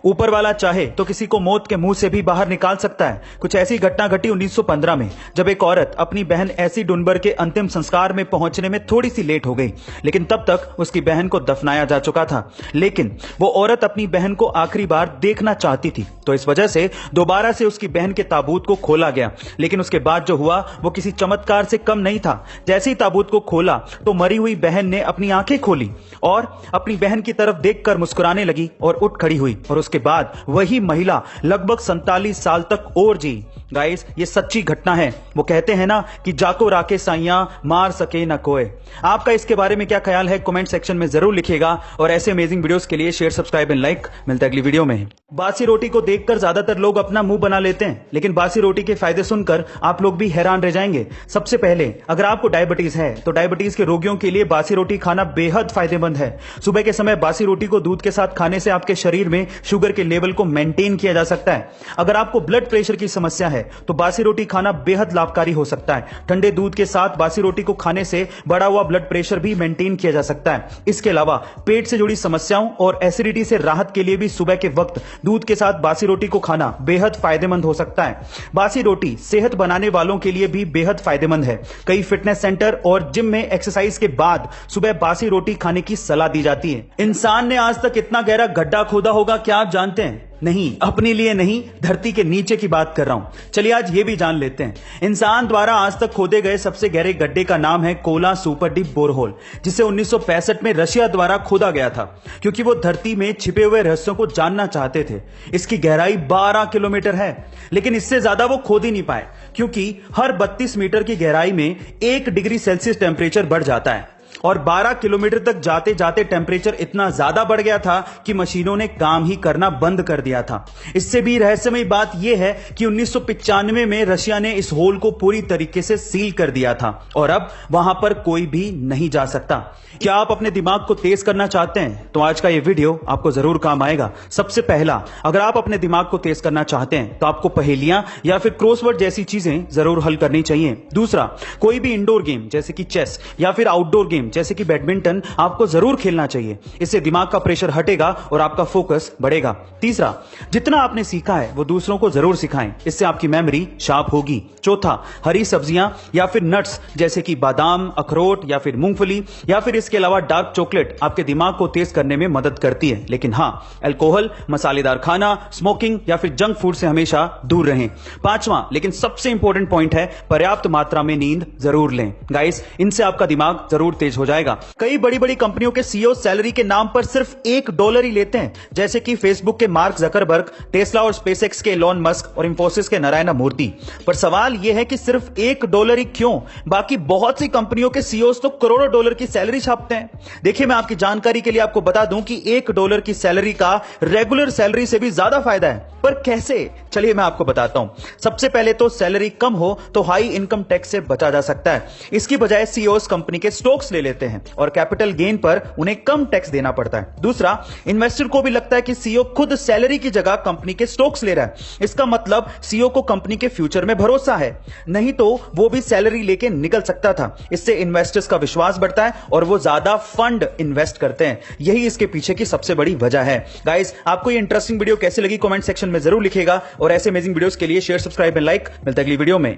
ऊपर वाला चाहे तो किसी को मौत के मुंह से भी बाहर निकाल सकता है। कुछ ऐसी घटना घटी 1915 में, जब एक औरत अपनी बहन ऐसी डुनबर के अंतिम संस्कार में पहुंचने में थोड़ी सी लेट हो गई, लेकिन तब तक उसकी बहन को दफनाया जा चुका था। लेकिन वो औरत अपनी बहन को आखिरी बार देखना चाहती थी, तो इस वजह से दोबारा से उसकी बहन के ताबूत को खोला गया। लेकिन उसके बाद जो हुआ वो किसी चमत्कार से कम नहीं था। जैसे ही ताबूत को खोला तो मरी हुई बहन ने अपनी आंखें खोली और अपनी बहन की तरफ देखकर मुस्कुराने लगी और उठ खड़ी हुई, और उसके बाद वही महिला लगभग 47 साल तक और जी। गाइस, ये सच्ची घटना है। वो कहते हैं ना कि जाको राके साइयां मार सके ना कोई। आपका इसके बारे में क्या ख्याल है, कमेंट सेक्शन में जरूर लिखिएगा। और ऐसे अमेजिंग वीडियोस के लिए शेयर, सब्सक्राइब एंड लाइक। मिलता है अगली वीडियो में। बासी रोटी को देखकर ज्यादातर लोग अपना मुंह बना लेते हैं, लेकिन बासी रोटी के फायदे सुनकर आप लोग भी हैरान रह जाएंगे। सबसे पहले, अगर आपको डायबिटीज है तो डायबिटीज के रोगियों के लिए बासी रोटी खाना बेहद फायदेमंद है। सुबह के समय बासी रोटी को दूध के साथ खाने से आपके शरीर में शुगर के लेवल को मेंटेन किया जा सकता है। अगर आपको ब्लड प्रेशर की समस्या है तो बासी रोटी खाना बेहद लाभकारी हो सकता है। ठंडे दूध के साथ बासी रोटी को खाने से बढ़ा हुआ ब्लड प्रेशर भी मेंटेन किया जा सकता है। इसके अलावा पेट से जुड़ी समस्याओं और एसिडिटी से राहत के लिए भी सुबह के वक्त दूध के साथ बासी रोटी को खाना बेहद फायदेमंद हो सकता है। बासी रोटी सेहत बनाने वालों के लिए भी बेहद फायदेमंद है। कई फिटनेस सेंटर और जिम में एक्सरसाइज के बाद सुबह बासी रोटी खाने की सलाह दी जाती है। इंसान ने आज तक इतना गहरा गड्ढा खोदा होगा क्या आप जानते हैं? नहीं, अपने लिए नहीं, धरती के नीचे की बात कर रहा हूं। चलिए आज ये भी जान लेते हैं। इंसान द्वारा आज तक खोदे गए सबसे गहरे गड्ढे का नाम है कोला सुपर डीप बोरहोल, जिसे 1965 में रशिया द्वारा खोदा गया था, क्योंकि वो धरती में छिपे हुए रहस्यों को जानना चाहते थे। इसकी गहराई 12 किलोमीटर है, लेकिन इससे ज्यादा वो खोद ही नहीं पाए, क्योंकि हर 32 मीटर की गहराई में 1 डिग्री सेल्सियस टेम्परेचर बढ़ जाता है। और 12 किलोमीटर तक जाते जाते टेम्परेचर इतना ज्यादा बढ़ गया था कि मशीनों ने काम ही करना बंद कर दिया था। इससे भी रहस्यमयी बात यह है कि 1995 में रशिया ने इस होल को पूरी तरीके से सील कर दिया था और अब वहां पर कोई भी नहीं जा सकता। क्या आप अपने दिमाग को तेज करना चाहते हैं? तो आज का यह वीडियो आपको जरूर काम आएगा। सबसे पहला, अगर आप अपने दिमाग को तेज करना चाहते हैं तो आपको पहेलियां या फिर क्रॉसवर्ड जैसी चीजें जरूर हल करनी चाहिए। दूसरा, कोई भी इंडोर गेम जैसे कि चेस या फिर आउटडोर गेम जैसे कि बैडमिंटन आपको जरूर खेलना चाहिए। इससे दिमाग का प्रेशर हटेगा और आपका फोकस बढ़ेगा। तीसरा, जितना आपने सीखा है वो दूसरों को जरूर सिखाएं, इससे आपकी मेमोरी शार्प होगी। चौथा, हरी सब्जियां या फिर नट्स जैसे कि बादाम, अखरोट या फिर मूंगफली या फिर इसके अलावा डार्क चॉकलेट आपके दिमाग को तेज करने में मदद करती है। लेकिन हां, अल्कोहल, मसालेदार खाना, स्मोकिंग या फिर जंक फूड से हमेशा दूर रहें। पांचवां लेकिन सबसे इंपॉर्टेंट पॉइंट है, पर्याप्त मात्रा में नींद जरूर लें। गाइस, इनसे आपका दिमाग जरूर तेज हो जाएगा। कई बड़ी बड़ी कंपनियों के सीईओ सैलरी के नाम पर सिर्फ $1 ही लेते हैं, जैसे कि फेसबुक के मार्क जकरबर्ग, टेस्ला और स्पेसएक्स के एलोन मस्क और इंफोसिस के नारायण मूर्ति। पर सवाल यह है कि सिर्फ $1 ही क्यों? बाकी बहुत सी कंपनियों के सीईओ तो करोड़ों डॉलर की सैलरी छापते हैं। देखिए, मैं आपकी जानकारी के लिए आपको बता दूं कि $1 की सैलरी का रेगुलर सैलरी से भी ज्यादा फायदा है। पर कैसे? चलिए मैं आपको बताता हूं। सबसे पहले तो सैलरी कम हो तो हाई इनकम टैक्स से बचा जा सकता है। इसकी बजाय सीईओ कंपनी के स्टॉक्स ले लेते हैं और कैपिटल गेन पर उन्हें कम टैक्स देना पड़ता है। दूसरा, इन्वेस्टर को भी लगता है कि सीईओ खुद सैलरी की जगह कंपनी के स्टॉक्स ले रहा है। इसका मतलब सीईओ को कंपनी के फ्यूचर में भरोसा है, नहीं तो वो भी सैलरी लेके निकल सकता था। इससे इन्वेस्टर्स का विश्वास बढ़ता है और वो ज्यादा फंड इन्वेस्ट करते हैं। यही इसके पीछे की सबसे बड़ी वजह है। गाइस, आपको ये इंटरेस्टिंग वीडियो कैसे लगी कमेंट सेक्शन में जरूर लिखिएगा और ऐसे अमेजिंग वीडियोस के लिए शेयर, सब्सक्राइब एंड लाइक। मिलता है अगली वीडियो में।